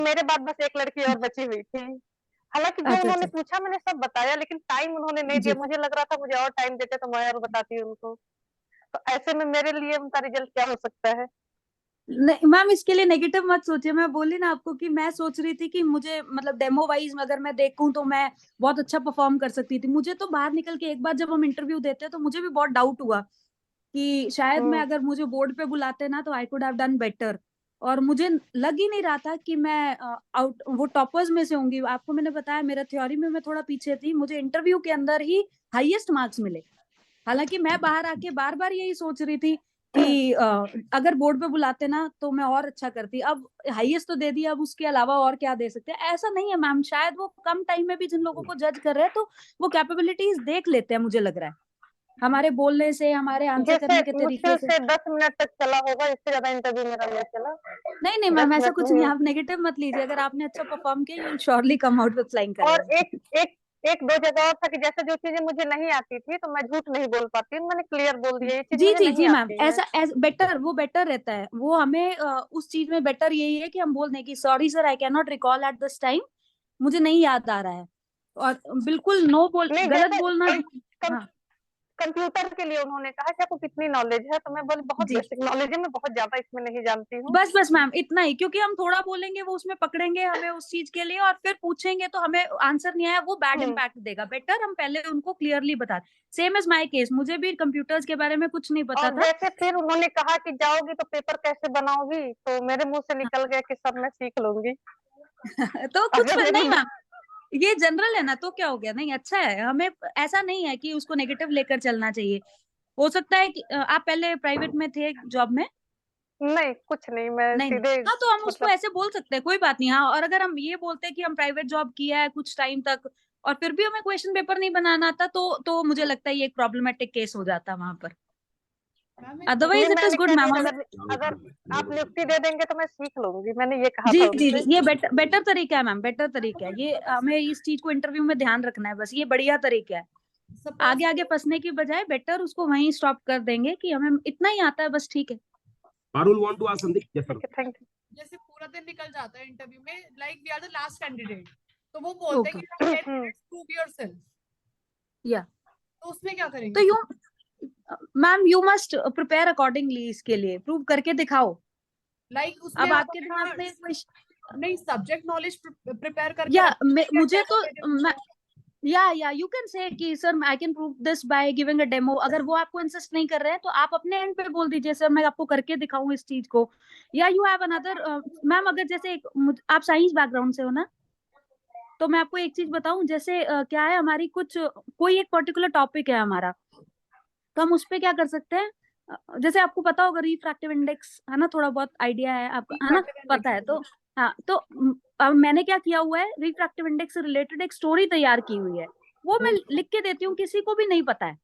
मेरे बाद बस एक लड़की और बची हुई थी। हालाँकि जो अच्छा उन्होंने अच्छा। पूछा मैंने सब बताया, लेकिन टाइम उन्होंने नहीं दिया। जी। मुझे लग रहा था मुझे और टाइम देते तो मैं और बताती उनको। तो ऐसे में मेरे लिए उनका रिज़ल्ट क्या हो सकता है? नहीं मैम, इसके लिए नेगेटिव मत सोचिए। मैं बोली ना आपको कि मैं सोच रही थी कि मुझे मतलब डेमो वाइज अगर मैं देखूं तो मैं बहुत अच्छा परफॉर्म कर सकती थी। मुझे तो बाहर निकल के एक बार जब हम इंटरव्यू देते हैं तो मुझे भी बहुत डाउट हुआ कि शायद मैं हुँ, अगर मुझे बोर्ड पे बुलाते ना तो I could have done better. और मुझे लग ही नहीं रहा था कि मैं आउट वो टॉपर्स में से होंगी। आपको मैंने बताया मेरा थ्योरी में मैं थोड़ा पीछे थी, मुझे इंटरव्यू के अंदर ही हाईएस्ट मार्क्स मिले। हालांकि मैं बाहर आके बार बार यही सोच रही थी कि अगर बोर्ड पे बुलाते ना तो मैं और अच्छा करती। अब हाईएस्ट तो दे दिया, अब उसके अलावा और क्या दे सकते हैं? ऐसा नहीं है मैम, शायद वो कम टाइम में भी जिन लोगों को जज कर रहे हैं तो वो कैपेबिलिटीज देख लेते हैं, मुझे लग रहा है हमारे बोलने से, हमारे आंसर जैसे करने के तरीके मुश्किल से। से 10 मिनट तक चला होगा, इससे ज़्यादा इंटरव्यू मेरा नहीं चला। नहीं नहीं 10 मैम, ऐसा मिनट कुछ में नहीं, ही आप नेगेटिव मत लीजिए। अगर आपने अच्छा परफॉर्म किया, you will surely come out with flying और कलर्स। एक एक 1-2 जगह और था कि जैसे जो चीज़ें मुझे नहीं आती थी, तो मैं झूठ नहीं बोल पाती, मैंने क्लियर बोल दिया ये चीज़ जी मुझे जी नहीं जी मैम, आती है। ऐसा बेटर, वो बेटर रहता है। वो हमें उस चीज में बेटर यही है कि हम बोल दें कि sorry sir, I can not recall at this time, मुझे नहीं याद आ रहा है। और बिल्कुल नो बोल, नहीं गलत जैसे बोलना। कम हाँ कंप्यूटर के लिए उन्होंने कहा कि आपको कितनी नॉलेज है? तो मैं बोली बहुत जी, बेसिक नॉलेज है, मैं बहुत ज़्यादा इसमें नहीं जानती हूँ। बस बस मैम इतना ही, क्योंकि हम थोड़ा बोलेंगे वो उसमें पकड़ेंगे हमें उस चीज के लिए, और फिर पूछेंगे तो हमें आंसर नहीं आया, वो बैड हुँ, इम्पैक्ट देगा। बेटर हम पहले उनको क्लियरली बता। सेम एज माई केस, मुझे भी कंप्यूटर्स के बारे में कुछ नहीं पता और था। जैसे फिर उन्होंने कहा कि जाओगी तो पेपर कैसे बनाओगी? तो मेरे मुँह से निकल गया कि सब मैं सीख लूँगी। तो कुछ अगर मेरी नहीं मैम, ये जनरल है ना, तो क्या हो गया? नहीं अच्छा है, हमें ऐसा नहीं है कि उसको नेगेटिव लेकर चलना चाहिए। हो सकता है कि आप पहले प्राइवेट में थे जॉब में? नहीं, कुछ नहीं, मैं नहीं नहीं, सीधे हाँ तो हम उसको मतलब ऐसे बोल सकते हैं, कोई बात नहीं। हाँ, और अगर हम ये बोलते हैं कि हम प्राइवेट जॉब किया है कुछ टाइम तक और फिर भी हमें क्वेश्चन पेपर नहीं बनाना आता, तो मुझे लगता है ये एक प्रॉब्लमेटिक केस हो जाता वहां पर। नहीं अदरवाइज इट इज मैंने गुड कह दिया मैम। कि हमें अगर अगर आप नियुक्ति दे देंगे तो मैं सीख लूँगी, मैंने ये कहा जी था जी उनसे। जी, ये बेटर बेटर तरीका है मैम, बेटर तरीका है ये। हमें इस चीज को इंटरव्यू में ध्यान रखना है, बस ये बढ़िया तरीका है। आगे आगे फंसने की बजाय बेटर उसको वहीं स्टॉप कर देंगे कि हमें इतना ही आता है, बस ठीक है। Parul want to ask something? Yes, sir. ठीक है, थैंक यू। जैसे पूरा दिन निकल जाता है इंटरव्यू में, like we are the last candidate, तो वो बोलते हैं ओके, कि you have 10 um, minutes prove yourself, या तो उसमें क्या तो करेंगे? You ma'am, you must prepare accordingly, इसके लिए प्रूव करके दिखाओ। लाइक उसमें अब आप आपके दिमाग अपना में नहीं सब्जेक्ट नॉलेज प्रिपेयर करके या रखोगे या मुझे डेमो तो दे दोगे? या यू कैन से कि sir I can prove this by giving a demo. अगर वो आपको इंसिस्ट नहीं कर रहे हैं तो आप अपने एंड पे बोल दीजिए सर मैं आपको करके दिखाऊं इस चीज को। या यू हैव अनदर मैम, अगर जैसे आप साइंस बैकग्राउंड से हो ना, तो मैं आपको एक चीज बताऊं। जैसे क्या है, हमारी कुछ कोई एक पर्टिकुलर टॉपिक है हमारा, तो हम उस पे क्या कर सकते हैं। जैसे आपको पता होगा रिफ्रैक्टिव इंडेक्स, है ना, थोड़ा बहुत आइडिया है आपको, है ना, रिफ्रैक्टिव पता है इंडेक्स। तो। हाँ तो अब मैंने क्या किया हुआ है, रिफ्रैक्टिव इंडेक्स से रिलेटेड एक स्टोरी तैयार की हुई है। वो मैं लिख के देती हूँ, किसी को भी नहीं पता है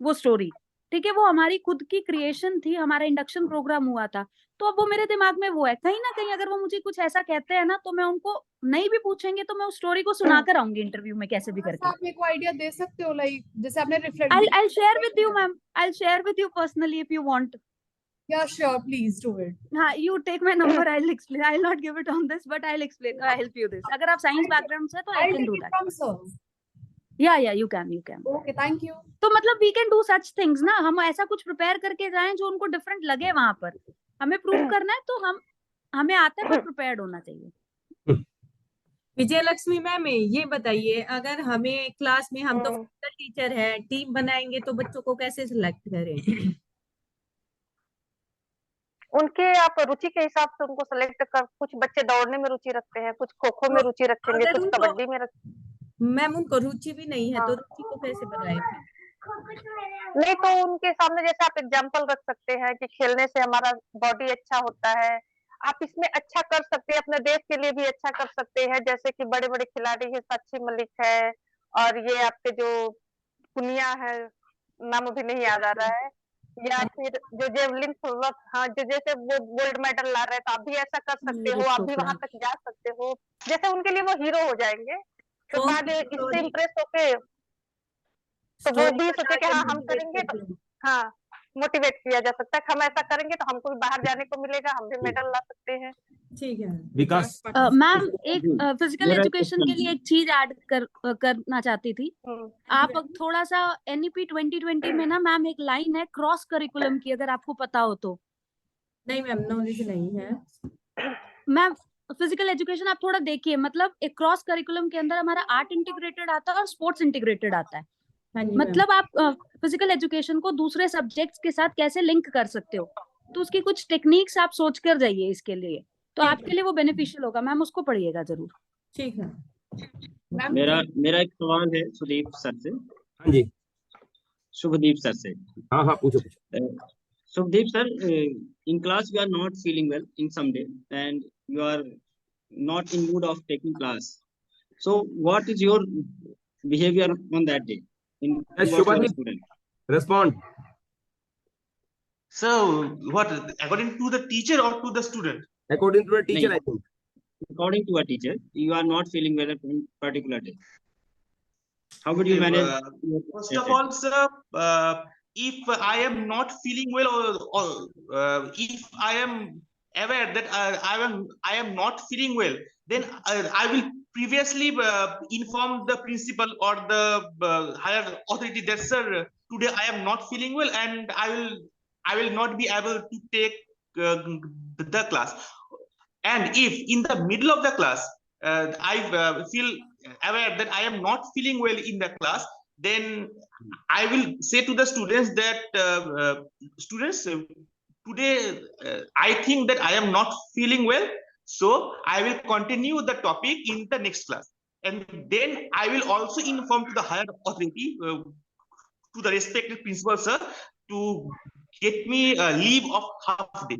वो स्टोरी। ठीक है, वो हमारी खुद की क्रिएशन थी, हमारा इंडक्शन प्रोग्राम हुआ था। तो अब वो मेरे दिमाग में वो है, कहीं ना कहीं अगर वो मुझे कुछ ऐसा कहते हैं ना तो मैं उनको, नहीं भी पूछेंगे तो मैं उस स्टोरी को सुना कर आऊंगी इंटरव्यू में कैसे भी थोड़ा सा करके। आप मेरे को आइडिया दे सकते हो, लाइक जैसे आपने I'll share with you, reflect. ma'am. I'll share with you personally if you want. या श्योर, प्लीज डू इट। हाँ, you take my number. I'll explain. I'll not give it on this, but I'll explain. I'll help you this. अगर आप science background से हैं, तो I I can take do it that. From sir. Yeah, you can, you can. Okay, thank you. तो मतलब we can do such things ना, हम ऐसा कुछ प्रिपेयर करके जाएं जो उनको डिफरेंट लगे वहां पर। हमें प्रूव करना है तो हमें आता है, बट प्रिपेयर्ड होना चाहिए। विजय लक्ष्मी मैम, ये बताइए, अगर हमें क्लास में, हम तो हुँ। फिजिकल टीचर है, टीम बनाएंगे तो बच्चों को कैसे सिलेक्ट करें? उनके आप रुचि के हिसाब से उनको सेलेक्ट कर, कुछ बच्चे दौड़ने में रुचि रखते हैं, कुछ खो-खो तो में रुचि रखेंगे, अगर कुछ उनको, कबड्डी में रख मैम उनको रुचि भी नहीं है तो हाँ। रुचि को कैसे बनाए फिर? नहीं तो उनके सामने जैसे आप एग्ज़ाम्पल रख सकते हैं कि खेलने से हमारा बॉडी अच्छा होता है। आप इसमें अच्छा कर सकते हैं, अपने देश के लिए भी अच्छा कर सकते हैं, जैसे कि बड़े-बड़े खिलाड़ी हैं, साक्षी मलिक है और ये आपके जो पुनिया है, नाम अभी नहीं याद आ रहा है, या फिर जो जेवलिन थ्रोवर, हाँ, जो जैसे वो गोल्ड मेडल ला रहे हैं, तो आप भी ऐसा कर सकते हो, नीरज आप भी चोपड़ा। वहाँ तक जा सकते हो। जैसे उनके लिए वो हीरो हो जाएँगे, तो सॉन्ग बाद की इससे स्टोरी, इम्प्रेस होके तो वो स्टोरी भी सोचे बता कि के हाँ, हम मोटिवेट करेंगे तो करते हैं। हाँ, मोटिवेट किया जा सकता है कि हम ऐसा करेंगे तो हमको भी बाहर जाने को मिलेगा, हम भी मेडल ला सकते हैं। ठीक है। विकास मैम एक फिजिकल मेरा एजुकेशन के लिए एक चीज ऐड करना चाहती थी। हम्म, आप थोड़ा सा NEP 2020 में ना मैम एक लाइन है क्रॉस करिकुलम की, अगर आपको पता हो तो। नहीं मैम, नॉलेज नहीं है। मैम फिजिकल एजुकेशन आप थोड़ा देखिए, मतलब एक क्रॉस करिकुलम के अंदर हमारा आर्ट इंटीग्रेटेड आता है और स्पोर्ट्स इंटीग्रेटेड आता है। हाँ जी मैम। मतलब आप फिजिकल एजुकेशन को दूसरे सब्जेक्ट्स के साथ कैसे लिंक कर सकते हो, तो उसकी कुछ टेक्निक्स आप सोच कर जाइए इसके लिए, तो ठीक आपके लिए वो बेनिफिशियल होगा। मैम उसको पढ़िएगा जरूर। ठीक है। मैम मेरा एक सवाल है सुदीप सर से, हाँ जी, शुभदीप सर से। हाँ हाँ पूछो पूछो। Subdeep sir, in class you are not feeling well in some day and you are not in mood of taking class. So what is your behavior on that day in Yes, towards your Shubhadeep. student? Respond. So, what according to the teacher or to the student? According to the teacher, नहीं. I think. According to a teacher, you are not feeling well on particular day. How would you Okay, manage? First of all, sir, if I am not feeling well, or if I am aware that I am not feeling well, then I will previously inform the principal or the higher authority that, sir, today I am not feeling well and I will not be able to take the class. And if in the middle of the class I feel aware that I am not feeling well in the class, then I will say to the students that students, today I think that I am not feeling well, so I will continue the topic in the next class, and then I will also inform to the higher authority, to the respected principal sir, to get me a leave of half day.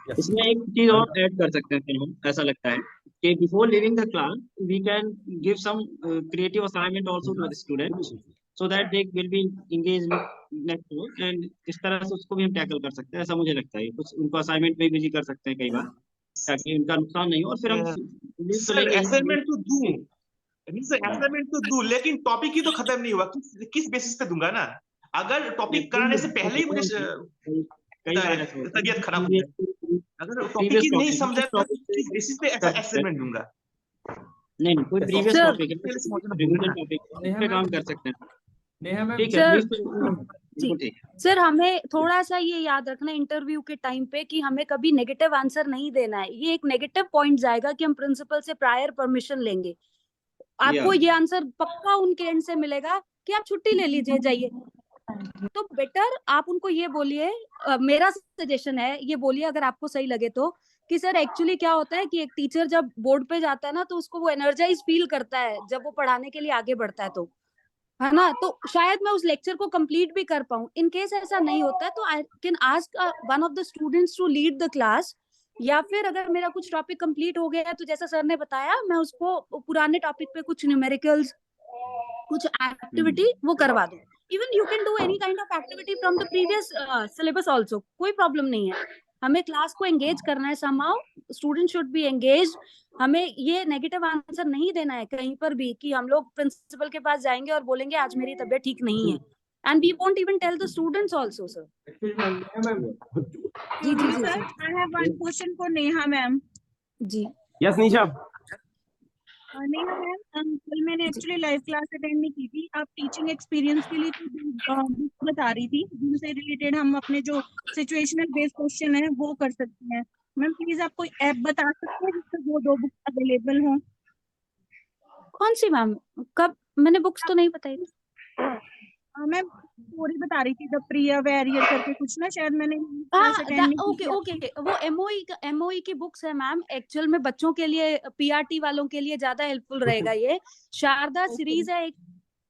Yes. इसमें एक चीज और add कर सकते हैं फिर हम, ऐसा लगता है कि before leaving the class we can give some creative assignment also to the student so that they will be engage next work, and इस तरह से उसको भी हम टैकल कर सकते हैं। ऐसा मुझे लगता है कुछ उनको असाइनमेंट में बिजी कर सकते हैं कई बार, ताकि उनका नुकसान नहीं हो, और फिर हम leave तो सर लेंगे ही। असाइनमेंट तो दूं, असाइनमेंट तो दूं, लेकिन टॉपिक ही तो खत्म नहीं हुआ, किस बेसिस पे दूंगा ना? अगर टॉपिक कराने से पहले ही मुझे कई बार ऐसा होता है तबीयत खराब हो जाए, अगर टॉपिक ही नहीं समझा तो किस बेसिस पे ऐसा असाइनमेंट दूंगा? नहीं कोई प्रीवियस Sir. टॉपिक है, रिवीजन टॉपिक पे काम कर सकते हैं। ठीक है, Sir. बिल्कुल ठीक है। सर हमें थोड़ा सा ये याद रखना इंटरव्यू के टाइम पे कि हमें कभी नेगेटिव आंसर नहीं देना है। ये एक नेगेटिव पॉइंट जाएगा कि हम प्रिंसिपल से प्रायर परमिशन लेंगे, आपको ये आंसर पक्का उनके एंड से मिलेगा कि आप छुट्टी ले लीजिए, जाइए। तो बेटर आप उनको ये बोलिए, मेरा सजेशन है, ये बोलिए अगर आपको सही लगे तो, कि सर एक्चुअली क्या होता है कि एक टीचर जब बोर्ड पे जाता है ना तो उसको वो एनर्जाइज फील करता है जब वो पढ़ाने के लिए आगे बढ़ता है, तो है ना, तो शायद मैं उस लेक्चर को कंप्लीट भी कर पाऊं। इन केस ऐसा नहीं होता है तो I can ask one of the students to lead the class, या फिर अगर मेरा कुछ टॉपिक कंप्लीट हो गया है तो जैसा सर ने बताया मैं उसको पुराने टॉपिक पे कुछ न्यूमेरिकल्स, कुछ एक्टिविटी वो करवा दूं। Even you can do any kind of activity from the previous syllabus also, कोई प्रॉब्लम नहीं है। हमें क्लास को एंगेज करना है, somehow student should be engage. हमें ये नेगेटिव आंसर नहीं देना है कहीं पर भी कि हम लोग प्रिंसिपल के पास जाएंगे और बोलेंगे आज मेरी तबीयत ठीक नहीं है, and we won't even tell the students also. Sir ji जी जी Sir, I have one question for Neha ma'am. जी Yes, Nisha. नेहा मैम, कल मैंने एक्चुअली लाइव क्लास अटेंड नहीं की थी। आप टीचिंग एक्सपीरियंस के लिए बुक बता रही थी जिनसे रिलेटेड हम अपने जो सिचुएशनल बेस्ड क्वेश्चन है वो कर सकते हैं। मैम प्लीज आप कोई ऐप बता सकते हैं जिससे वो 2 बुक अवेलेबल हों? कौन सी मैम, कब? मैंने बुक्स तो नहीं बताई थी। मैम स्टोरी बता रही थी द प्रिया वेरियर करके कुछ ना, शायद मैंने क्लास अटेंड नहीं की ओके थी। ओके, वो एमओई की बुक्स है मैम, एक्चुअल में बच्चों के लिए, पीआरटी वालों के लिए ज्यादा हेल्पफुल रहेगा ये। शारदा सीरीज है, एक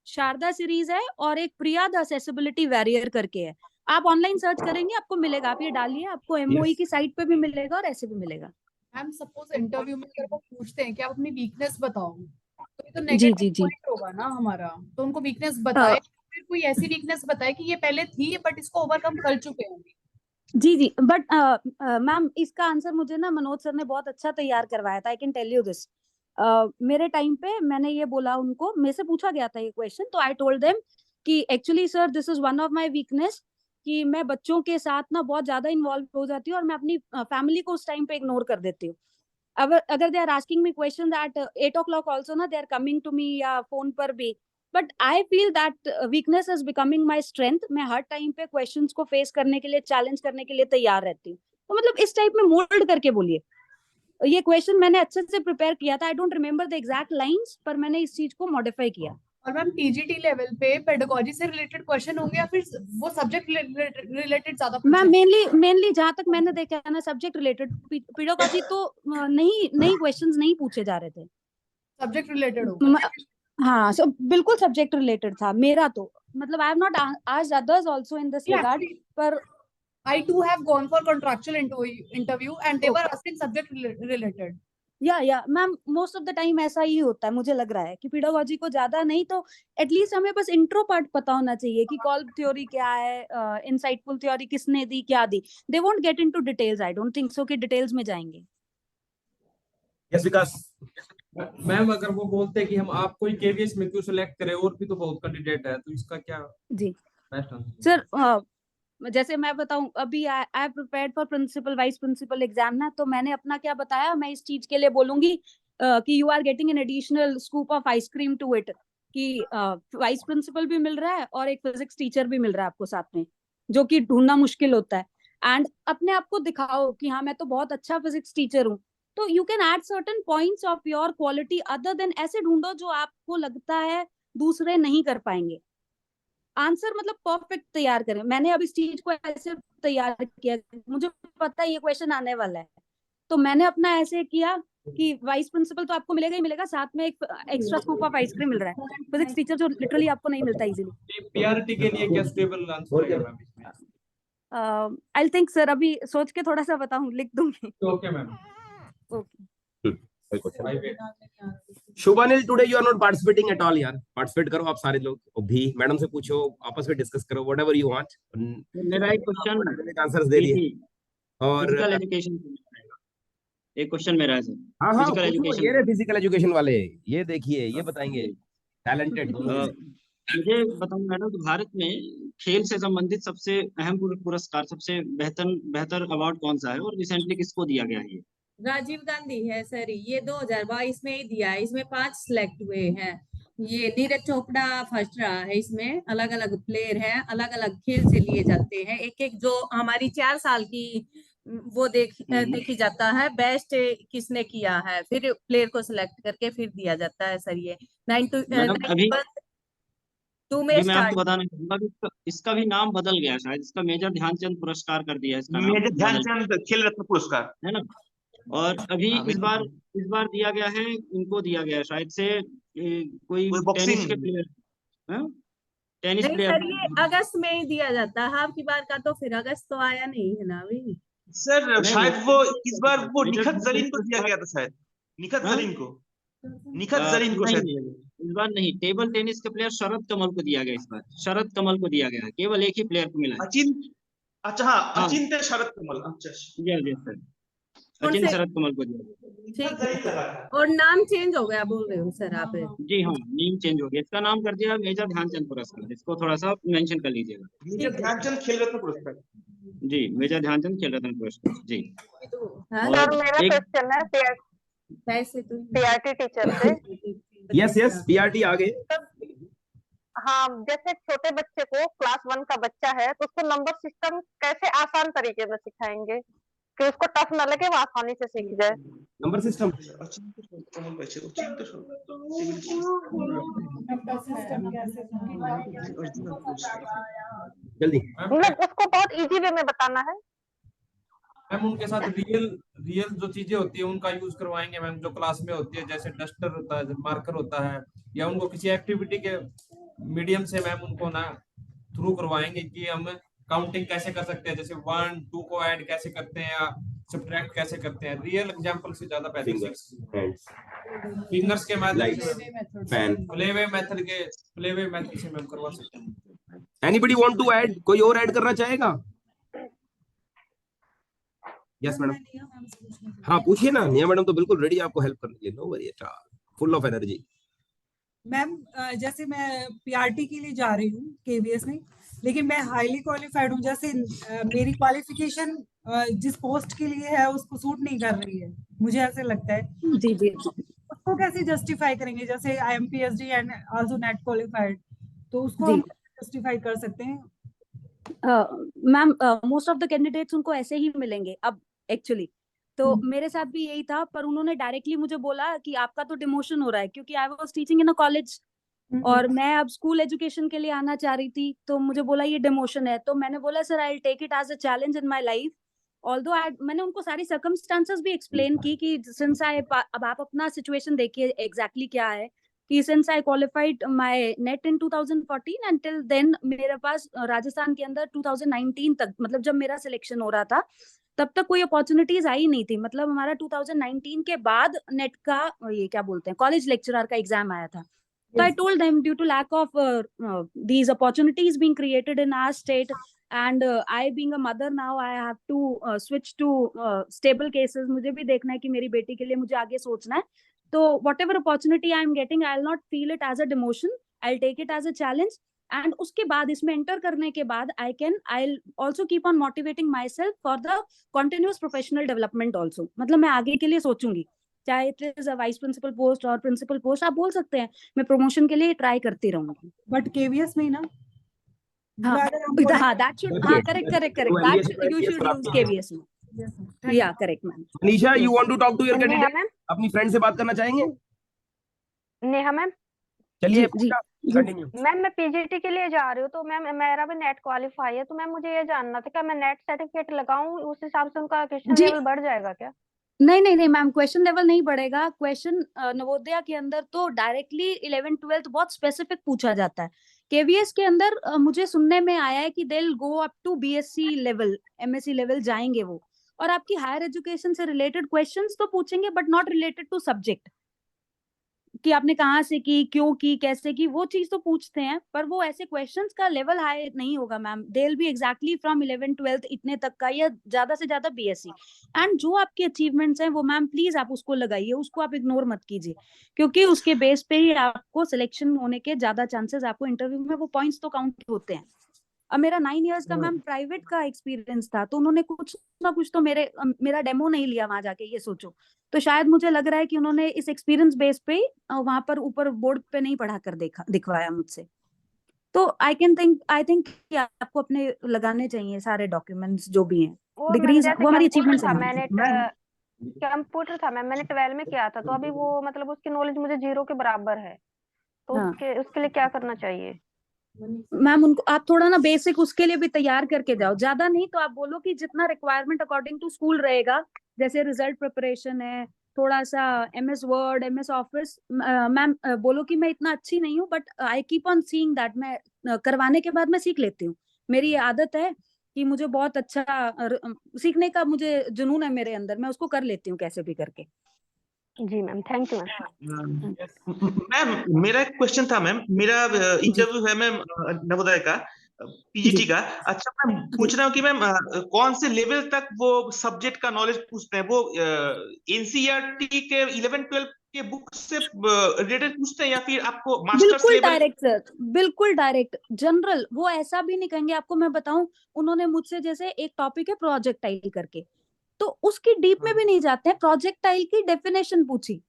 शारदा सीरीज है और एक प्रिया द असेसिबिलिटी वैरियर करके है। आप ऑनलाइन सर्च करेंगे आपको मिलेगा, आप ये डालिए, आपको एमओई की साइट पे भी मिलेगा और ऐसे भी मिलेगा। मैम सपोज इंटरव्यू में अगर वो पूछते हैं कि आप अपनी वीकनेस बताओ, तो ये तो जी, नेगेटिव जी, जी। पॉइंट होगा ना हमारा, तो उनको वीकनेस बताए, फिर कोई ऐसी वीकनेस बताए कि ये पहले थी बट इसको ओवरकम कर चुके हैं। जी जी, बट मैम इसका आंसर मुझे ना मनोज सर ने बहुत अच्छा तैयार करवाया था। I can tell you this, मेरे टाइम पे मैंने ये बोला उनको, मेरे से पूछा गया था ये क्वेश्चन, तो आई टोल्ड देम कि actually sir this is one of my weakness, कि मैं बच्चों के साथ ना बहुत ज्यादा इन्वॉल्व हो जाती हूँ और मैं अपनी फैमिली को उस टाइम पे इग्नोर कर देती हूँ. अगर they are asking me question at 8 o'clock also ना, they are coming to me या फोन पर भी, but I feel that weakness is becoming my strength. मैं हर टाइम पे क्वेश्चंस को फेस करने के लिए, चैलेंज करने के लिए तैयार रहती हूँ. तो मतलब इस टाइप में मोल्ड करके बोलिए. ये क्वेश्चन मैंने अच्छे से प्रिपेयर किया था. I don't remember the exact lines, पर मैंने इस चीज को मॉडिफाई किया. और मैम टीजीटी लेवल पे पेडागोजी से रिलेटेड क्वेश्चन होंगे या फिर वो सब्जेक्ट रिलेटेड ज्यादा मैम पूछेंगे? मेनली जहां तक मैंने देखा है ना, सब्जेक्ट रिलेटेड. पेडागोजी तो नहीं क्वेश्चंस नहीं पूछे जा रहे थे. सब्जेक्ट रिलेटेड होगा. हाँ, so बिल्कुल सब्जेक्ट रिलेटेड था मेरा तो. मतलब I have not asked others also in this regard, पर I too have gone for contractual interview and they were asking subject related. या ma'am most of the time ऐसा ही होता है. मुझे लग रहा है कि पेडागोजी को ज्यादा नहीं तो एटलीस्ट हमें बस इंट्रो पार्ट पता होना चाहिए कि कॉल्ब थ्योरी क्या है, इनसाइटफुल थ्योरी किसने दी, क्या दी. They won't get into details. I don't think so कि डिटेल्स में जाएंगे. यस विकास. मैम अगर वो बोलते हैं कि हम आपको ही केवीएस में क्यों सिलेक्ट करें, और भी तो बहुत कैंडिडेट है, तो इसका क्या जी बेस्ट आंसर? सर जैसे मैं बताऊं, अभी I prepared for principal vice principal exam ना, तो मैंने अपना क्या बताया, मैं इस चीज के लिए बोलूंगी कि you are getting an additional scoop of ice cream to it, कि वाइस प्रिंसिपल भी मिल रहा है और एक फिजिक्स टीचर भी मिल रहा है आपको साथ में, जो कि ढूंढना मुश्किल होता है. एंड अपने आप को दिखाओ कि हाँ मैं तो बहुत अच्छा फिजिक्स टीचर हूँ. तो you can add certain points of your quality other than, ऐसे ढूंढो जो आपको लगता है दूसरे नहीं कर पाएंगे. आंसर मतलब परफेक्ट तैयार करें. मैंने अब इस चीज को ऐसे तैयार किया, मुझे पता है ये क्वेश्चन आने वाला है, तो मैंने अपना ऐसे किया कि वाइस प्रिंसिपल तो आपको मिलेगा ही मिलेगा, साथ में एक एक्स्ट्रा स्कूप ऑफ आइसक्रीम मिल रहा है. फिजिक्स टीचर जो लिटरली आपको नहीं मिलता इजीली. पीआरटी के लिए क्या सुटेबल आंसर है मैम इसमें? आई थिंक सर अभी सोच के थोड़ा सा बताऊं, लिख दूंगी. Okay ma'am. Shubhanil, today you are not participating at all यार. पार्टिसिपेट करो आप सारे लोग भी, मैडम से पूछो, आपस में डिस्कस करो, व्हाटएवर यू वांट. मेरा एक क्वेश्चन आंसर्स दे दिए. और फिजिकल एजुकेशन, एक क्वेश्चन मेरा है सर. हाँ फिजिकल ये एजुकेशन, रहे फिजिकल एजुकेशन वाले. ये देखिए, ये बताएंगे. टैलेंटेड. मुझे बताओ मैडम कि भारत में खेल से संबंधित सबसे अहम पुरस्कार, सबसे बेहतर अवार्ड कौन सा है और रिसेंटली किसको दिया गया है? राजीव गांधी है सर, ये 2022 में ही दिया है. इसमें 5 सिलेक्ट हुए हैं. ये नीरज चोपड़ा फर्स्ट रहा है. इसमें अलग अलग प्लेयर है, अलग अलग खेल से लिए जाते हैं. एक एक जो हमारी 4 साल की वो देखी जाता है, बेस्ट किसने किया है, फिर प्लेयर को सिलेक्ट करके फिर दिया जाता है सर. ये 9 to मैडम अभी 2 में मैं स्टार्ट. आपको बताना चाहूंगा कि इसका भी नाम बदल गया शायद. इसका मेजर ध्यानचंद पुरस्कार कर दिया है इसका नाम. मेजर ध्यानचंद खेल रत्न पुरस्कार है ना. और अभी इस बार दिया गया है, इनको दिया गया है शायद से कोई टेनिस के प्लेयर, टेनिस नहीं प्लेयर. सर, ये अगस्त में ही दिया जाता है. आपकी बार का तो फिर अगस्त तो आया नहीं है ना अभी सर. शायद वो इस बार वो निखत जरीन को दिया गया था शायद. निखत जरीन को शायद. इस बार नहीं, टेबल टेनिस के प्लेयर शरद कमल को दिया गया. इस बार शरद कमल को दिया गया है, केवल एक ही प्लेयर को मिला है. अच्छा हाँ, अचिंत्य शरद कमल. अच्छा सर, अचिंत्य शरद कमल को दिया गया. ठीक है. और नाम चेंज हो गया बोल रहे हो सर आप? जी हाँ, नेम चेंज हो गया. इसका नाम कर दिया मेजर ध्यानचंद पुरस्कार. इसको थोड़ा सा मेंशन कर लीजिएगा. मेजर ध्यानचंद खेल रत्न पुरस्कार. जी, मेजर ध्यानचंद खेल रत्न पुरस्कार. जी. सर मेरा क्वेश्चन है पीआरटी टीचर से. यस पीआरटी आगे. हाँ, जैसे छोटे बच्चे को क्लास 1 का बच्चा है तो उसको नंबर सिस्टम कैसे आसान तरीके में सिखाएंगे कि उसको टफ न लगे, वो आसानी से सीख जाए. Number system. जल्दी. मतलब उसको बहुत इजी वे में बताना है. मैम उनके साथ रियल जो चीजें होती है उनका यूज करवाएंगे मैम, जो क्लास में होती है, जैसे डस्टर होता है, मार्कर होता है, या उनको किसी एक्टिविटी के मीडियम से मैम उनको ना थ्रू करवाएंगे कि हम काउंटिंग कैसे कर सकते हैं, जैसे 1 2 को ऐड कैसे करते हैं या सब्ट्रैक्ट कैसे करते हैं. रियल एग्जांपल से ज्यादा फिंगर्स के मेथड, प्लेवे मेथड से मैम करवा सकते हैं. Anybody want to add? कोई और ऐड करना चाहेगा? Yes madam. हाँ पूछिए ना. निया मैडम तो बिल्कुल रेडी आपको हेल्प करने के लिए. No worry at all. Full of energy. Ma'am जैसे मैं पीआरटी के लिए जा रही हूँ केवीएस में, लेकिन मैं हाईली क्वालिफाइड हूँ। जैसे मेरी क्वालिफिकेशन जिस पोस्ट के लिए है उसको सूट नहीं कर रही है, मुझे ऐसे लगता है। जी जी उसको कैसे जस्टिफाई करेंगे? जैसे I am PhD and also net qualified, तो उसको जी हम जस्टिफाई कर सकते हैं? Ma'am most of the candidates उनको ऐसे ही मिलेंगे अब एक्चुअली। तो मेरे साथ भी यही था, पर उन्होंने डायरेक्टली मुझे बोला कि आपका तो डिमोशन हो रहा है, क्योंकि I was teaching in a college और मैं अब स्कूल एजुकेशन के लिए आना चाह रही थी। तो मुझे बोला ये डिमोशन है। तो मैंने बोला sir I will take it as a challenge in my life. Although मैंने उनको सारी सर्कमस्टांसेस भी एक्सप्लेन की कि सिंस आई, अब आप अपना सिचुएशन देखिए एग्जैक्टली क्या है कि since I qualified my NET in 2014 and then मेरे पास राजस्थान के अंदर 2019 तक, मतलब जब मेरा सिलेक्शन हो रहा था तब तक कोई अपॉर्चुनिटीज आई नहीं थी। मतलब हमारा 2019 के बाद नेट का ये क्या बोलते हैं कॉलेज लेक्चरर का एग्जाम आया था। So I told them due to lack of these opportunities being created in our state, and I being a mother now, I have to switch to stable cases. मुझे भी देखना है कि मेरी बेटी के लिए मुझे आगे सोचना है। तो whatever opportunity I am getting, I'll not feel it as a demotion. I'll take it as a challenge. And उसके बाद इसमें enter करने के बाद I'll also keep on motivating myself for the continuous professional development also. मतलब मैं आगे के लिए सोचूंगी, चाहे it is a vice principal post और प्रिंसिपल पोस्ट, आप बोल सकते हैं मैं प्रमोशन के लिए ट्राई करती रहूंगी। बट केवीएस में ही ना? हाँ हाँ दैट शुड, हाँ correct correct correct, that you should use KVS में। या correct ma'am. Manisha, you want to talk to your Neha candidate? Ma'am, अपनी फ्रेंड से बात करना चाहेंगे? नेहा मैम, चलिए जी कंटिन्यू। मैम मैं पीजीटी के लिए जा रही हूँ, तो मैम मेरा भी नेट क्वालिफाई है, तो मैम मुझे ये जानना था क्या मैं नेट सर्टिफिकेट लगाऊं, उस हिसाब से उनका क्वेश्चन जी लेवल बढ़ जाएगा क्या? नहीं नहीं नहीं मैम, क्वेश्चन लेवल नहीं बढ़ेगा। क्वेश्चन नवोदया के अंदर तो डायरेक्टली 11th-12th बहुत स्पेसिफिक पूछा जाता है। केवीएस के अंदर मुझे सुनने में आया है कि they will go up to BSc level, MSc level जाएंगे वो, और आपकी हायर एजुकेशन से रिलेटेड क्वेश्चंस तो पूछेंगे but not related to subject, कि आपने कहाँ से की, क्यों की, कैसे की, वो चीज तो पूछते हैं, पर वो ऐसे क्वेश्चंस का लेवल हाई नहीं होगा ma'am. They will B exactly from 11th-12th इतने तक का, या ज्यादा से ज्यादा बीएससी। एंड जो आपके अचीवमेंट्स हैं वो मैम प्लीज आप उसको लगाइए, उसको आप इग्नोर मत कीजिए, क्योंकि उसके बेस पे ही आपको सिलेक्शन होने के ज्यादा चांसेस, आपको इंटरव्यू में वो पॉइंट्स तो काउंट होते हैं। अब मेरा 9 इयर्स का मैम प्राइवेट का एक्सपीरियंस था, तो उन्होंने कुछ ना कुछ तो मेरा डेमो नहीं लिया वहां जाके, ये सोचो। तो शायद मुझे लग रहा है कि उन्होंने इस एक्सपीरियंस बेस पे वहां पर ऊपर बोर्ड पे नहीं पढ़ा कर दिखवाया मुझसे। तो आई थिंक कि आपको अपने लगाने चाहिए सारे डॉक्यूमेंट्स जो भी हैं, और मैम डिग्रीज, जैसे वो हमारी कंप्यूटर अचीवमेंट्स था, हैं। मैंने कंप्यूटर था मैम, मैंने 12 में किया था, तो अभी वो मतलब उसकी नॉलेज मुझे 0 के बराबर है, तो हाँ उसके लिए क्या करना चाहिए? मैम, उनको आप थोड़ा ना बेसिक उसके लिए भी तैयार करके जाओ, ज्यादा नहीं तो आप बोलो कि जितना रिक्वायरमेंट अकॉर्डिंग टू स्कूल रहेगा, जैसे रिजल्ट प्रिपरेशन है, थोड़ा सा MS word, MS office. Ma'am बोलो कि मैं इतना अच्छी नहीं हूँ but I keep on seeing that, मैं करवाने के बाद मैं सीख लेती हूँ। मेरी ये आदत है कि मुझे बहुत अच्छा सीखने का मुझे जुनून है मेरे अंदर, मैं उसको कर लेती हूँ कैसे भी करके। जी ma'am, thank you ma'am. Ma'am मेरा एक क्वेश्चन था मैम, मेरा इंटरव्यू है मैम नवोदय का, पीजीटी का। अच्छा मैम, पूछ रहा हूँ कि मैम कौन से लेवल तक वो सब्जेक्ट का नॉलेज पूछते हैं? वो एनसीईआरटी के 11-12 के बुक से रिलेटेड पूछते हैं, या फिर आपको मास्टर्स बिल्कुल लेवल? डायरेक्ट सर, बिल्कुल डायरेक्ट जनरल, वो ऐसा भी नहीं कहेंगे। आपको मैं बताऊं, उन्होंने मुझसे जैसे एक टॉपिक है प्रोजेक्टाइल करके, तो उसकी डीप में भी नहीं जाते हैं, प्रोजेक्टाइल की डेफिनेशन पूछी,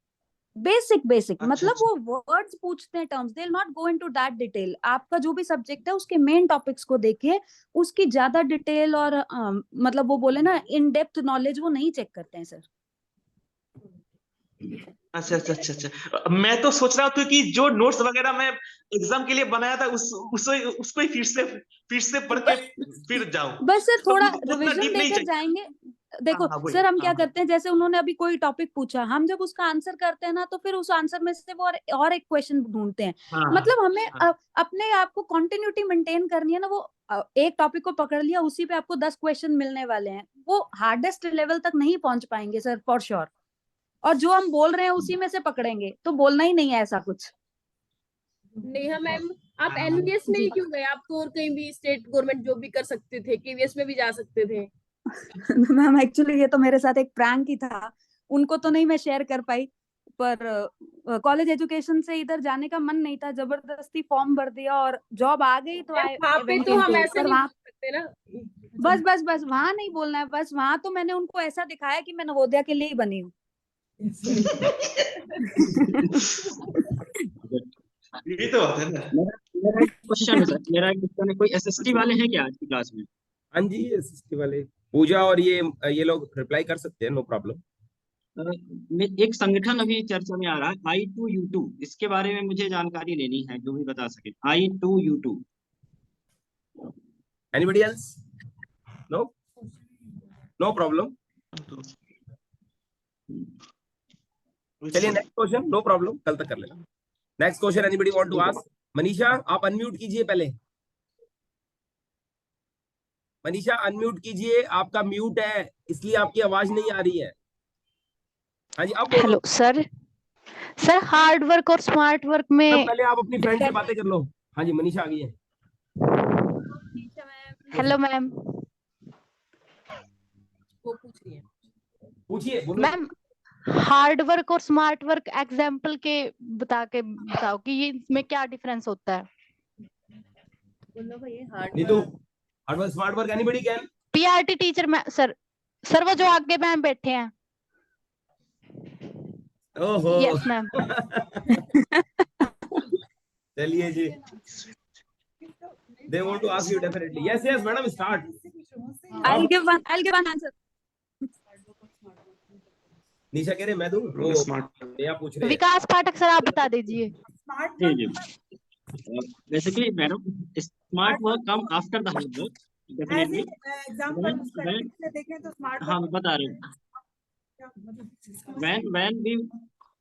बेसिक मतलब वो वर्ड्स पूछते हैं, terms, they will not go into that detail. आपका जो भी सब्जेक्ट है उसके मेन टॉपिक्स को देखिए, उसकी ज्यादा डिटेल और मतलब वो बोले ना इन डेप्थ नॉलेज वो नहीं चेक करते हैं सर। अच्छा। मैं तो सोच रहा हूँ कि जो नोट्स वगैरह मैं एग्जाम के लिए बनाया था उसको ही फिर से पढ़ के फिर जाऊं, बस सर थोड़ा उतना रिवीजन डीप नहीं देकर चाहिए। जाएंगे। देखो हाँ, वही। सर, हम क्या हाँ। करते हैं, जैसे उन्होंने अभी कोई टॉपिक पूछा, हम जब उसका आंसर करते हैं ना, तो फिर उस आंसर में से वो और एक क्वेश्चन ढूंढते हैं। हाँ, मतलब हमें हाँ। अपने आप को कंटिन्यूटी मेंटेन करनी है ना। वो एक टॉपिक को पकड़ लिया, उसी पे आपको 10 क्वेश्चन मिलने वाले हैं, वो हार्डेस्ट लेवल तक नहीं पहुंच पाएंगे सर, फॉर श्योर। और जो हम बोल रहे हैं उसी में से पकड़ेंगे, तो बोलना ही नहीं है ऐसा कुछ। नेहा मैम, आप एनवीएस में ही क्यों गए? आप तो और कहीं भी स्टेट गवर्नमेंट जॉब भी कर सकते थे, केवीएस में भी जा सकते थे। मैम एक्चुअली ये तो मेरे साथ एक प्रैंक ही था, उनको तो नहीं मैं शेयर कर पाई, पर कॉलेज एजुकेशन से इधर जाने का मन नहीं था, जबरदस्ती फॉर्म भर दिया और जॉब आ गई तो आई वहाँ पे तो हम ऐसे नहीं वहाँ बोल सकते ना। बस वहां नहीं बोलना है, बस वहां तो मैंने उनको ऐसा दिखाया कि मैं नवोदया के लिए ही बनी हूँ। यही तो बात है ना। मेरा एक क्वेश्चन है सर, मेरा एक क्वेश्चन है, कोई एसएसटी वाले हैं क्या आज की क्लास में? हाँ जी, एसएसटी वाले पूजा और ये लोग रिप्लाई कर सकते हैं, नो प्रॉब्लम। एक संगठन अभी चर्चा में आ रहा है, I2U2, इसके बारे में मुझे जानकारी लेनी है, जो भी बता सके। I2U2, anybody else? No, no problem. चलिए नेक्स्ट क्वेश्चन, नो प्रॉब्लम, कल तक कर लेना। Next question anybody want to ask? Manisha आप अनम्यूट कीजिए पहले। मनीषा अनम्यूट कीजिए, आपका म्यूट है इसलिए आपकी आवाज नहीं आ रही है। हाँ जी, अब बोलो। Hello sir, sir hard work और स्मार्ट वर्क में पहले आप अपनी फ्रेंड से बातें कर लो। हाँ जी, मनीषा आ गई है। Hello ma'am. वो पूछ रही है। पूछिए, बोलो। मैम हार्ड वर्क और स्मार्ट वर्क एग्जाम्पल के बताओ कि ये इसमें क्या डिफरेंस होता है। बोलो भाई hard Neetu, hard work smart work anybody can? PRT teacher में सर वो जो आगे मैम बैठे हैं। ओहो यस मैम। चलिए जी, they want to ask you definitely. Yes, madam, start. I'll give one answer. निशा कह रहे मैं दूं? वो नया पूछ रहे हैं। विकास पाठक सर आप बता दीजिए। जी basically madam, smart work come after the hard work definitely. Example से देखें तो स्मार्ट हाँ मैं बता रही हूँ। when we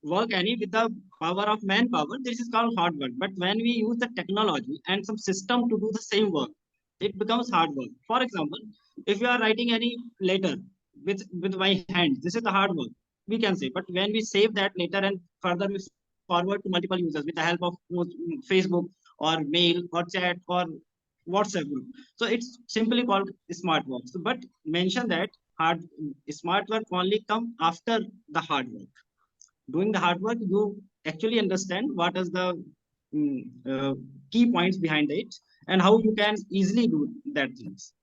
work any with the power of manpower, this is called hard work. But when we use the technology and some system to do the same work, it becomes hard work. For example, if you are writing any letter with my hand, this is the hard work, we can say. But when we save that letter and further we forward to multiple users with the help of Facebook or mail or chat or WhatsApp group, so it's simply called smart work. So, but mention that smart work only come after the hard work. Doing the hard work, you actually understand what is the key points behind it and how you can easily do that things.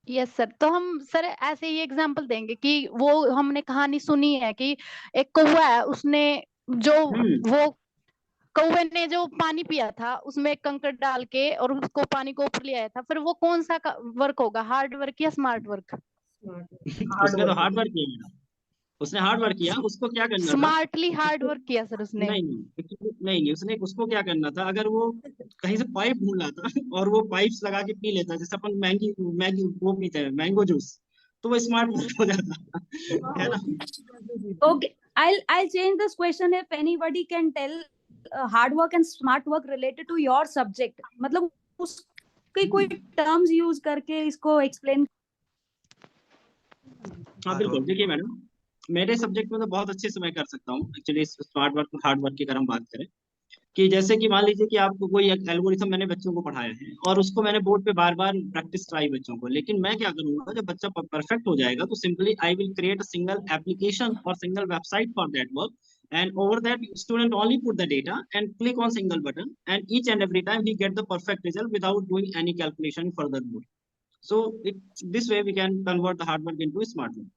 Yes sir, तो हम sir ऐसे ही example देंगे कि वो हमने कहानी सुनी है कि एक कौवा है, उसने वो कौवे ने जो पानी पिया था उसमें कंकड़ डाल के और उसको पानी को ऊपर ले आया था, फिर वो कौन सा वर्क होगा, हार्ड वर्क या स्मार्ट वर्क? उसने तो हार्ड वर्क किया, उसने हार्ड वर्क किया, उसको क्या करना था? स्मार्टली हार्ड वर्क किया सर उसने। नहीं, उसने उसको क्या करना था, अगर वो कहीं से पाइप ढूंढ लाता और वो पाइप्स लगा के पी लेता, जैसे अपन मैगी वो पीते हैं मैंगो जूस, तो वो स्मार्ट वर्क हो जाता है ना। Okay, I'll change this question. If anybody can tell hard work and smart work related to your subject, मतलब उसके कोई terms use करके इसको explain। हाँ बिल्कुल, देखिए मैडम, मेरे सब्जेक्ट में तो बहुत अच्छे से मैं कर सकता हूँ एक्चुअली स्मार्ट वर्क और हार्ड वर्क की अगर हम बात करें, कि जैसे कि मान लीजिए कि आपको कोई एक एल्गोरिथम मैंने बच्चों को पढ़ाया है और उसको मैंने बोर्ड पे बार बार प्रैक्टिस कराई बच्चों को, लेकिन मैं क्या करूंगा, जब बच्चा परफेक्ट हो जाएगा तो simply I will create a single application और single website for that work, and over that student only put the data and click on single button, and each and every time he get the perfect result without doing any calculation furthermore. So this way we can convert the hard work into smart work.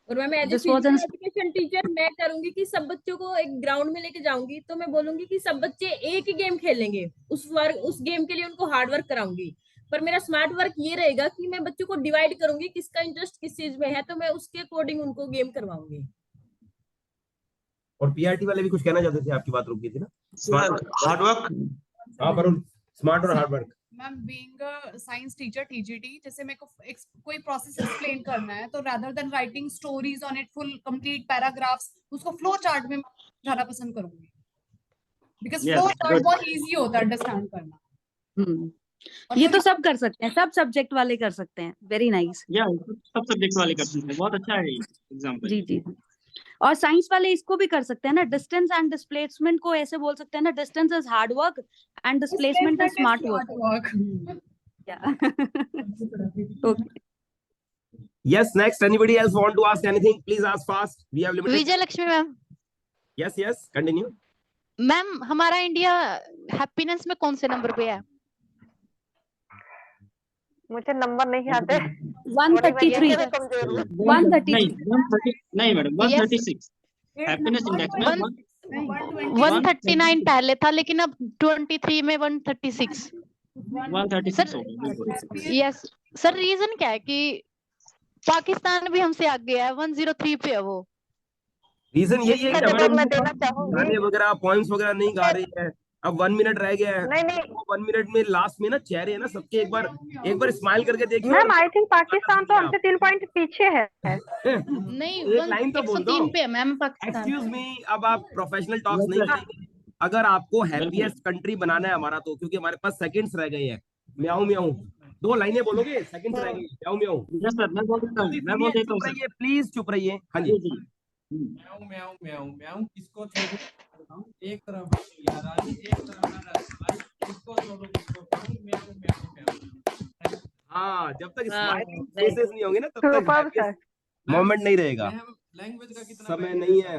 और मैं as education teacher मैं करूंगी कि सब बच्चों को एक ground में लेके जाऊंगी, तो मैं बोलूंगी कि सब बच्चे एक ही गेम खेलेंगे, उस गेम के लिए उनको हार्ड वर्क कराऊंगी, पर मेरा स्मार्ट वर्क ये रहेगा कि मैं बच्चों को डिवाइड करूंगी किसका इंटरेस्ट किस चीज में है, तो मैं उसके अकॉर्डिंग उनको गेम करवाऊंगी। और पीआरटी वाले भी कुछ कहना चाहते थे, आपकी बात रुक गई थी ना। हार्ड वर्क, हाँ वरुण, स्मार्ट और hard work. Ma'am being a science teacher TGT, जैसे मेरे को कोई प्रोसेस एक्सप्लेन करना है, तो rather than writing stories on it full complete paragraphs, उसको फ्लो चार्ट में जाना पसंद करूंगी, बिकॉज़ फ्लो चार्ट बहुत इजी होता है अंडरस्टैंड करना। ये तो सब कर सकते हैं, सब सब्जेक्ट वाले कर सकते हैं। Very nice. सब सब्जेक्ट वाले कर सकते हैं, बहुत अच्छा है एग्जांपल। जी, और साइंस वाले इसको भी कर सकते हैं ना, डिस्टेंस एंड डिस्प्लेसमेंट को ऐसे बोल सकते हैं ना, distance is hard work and displacement is smart work. Okay. Yes, next anybody else want to ask anything? Please ask fast. We have limited. Vijay Lakshmi ma'am. Yes yes continue. Ma'am हमारा India happiness में कौन से number पे है? मुझे number नहीं याद है। 133 मैं कमजोर हूँ। 133 नहीं मैडम 136 हैप्पीनेस इंडेक्स में 139 पहले था, लेकिन अब 23 में 136। 136 हो गया बिल्कुल। यस सर, रीजन क्या है कि पाकिस्तान भी हमसे आगे है, 103 पे है वो। रीजन यही है इसका कि जवाब मैं मैडम देना चाहूंगी। गाने वगैरह पॉइंट्स वगैरह नहीं गा रही है। अब 1 मिनट रह गया है। नहीं नहीं 1 मिनट में लास्ट में ना चेहरे है ना सबके एक बार स्माइल करके देखिए। मैम, आई थिंक पाकिस्तान तो हमसे 3 पॉइंट पीछे है। नहीं, एक लाइन तो बोल दो। 103 पे है मैम पाकिस्तान। एक्सक्यूज मी, अब आप प्रोफेशनल टॉक्स नहीं करेंगे। अगर आपको हैप्पीएस्ट कंट्री बनाना है हमारा, तो क्योंकि हमारे पास सेकंड्स रह गए हैं। म्याऊं म्याऊं 2 लाइनें बोलोगे, सेकंड्स रह गए। म्याऊं म्याऊं। यस सर मैं बोल देता हूँ, मैं बोल देता हूँ चुप सर। रहिए प्लीज, चुप रहिए। हाँ जी। म्याऊं म्याऊं म्याऊं म्याऊं किसको छोड़ूं? एक तरफ यारानी, एक तरफ रसवाई, किसको छोड़ूं किसको छोड़ूं? म्याऊं म्याऊं म्याऊं। हाँ, जब तक हाँ, स्माइलिंग फेसेस नहीं होंगे ना, तब तक सुपर सर। मोमेंट नहीं रहेगा। लैंग्वेज का कितना समय नहीं है।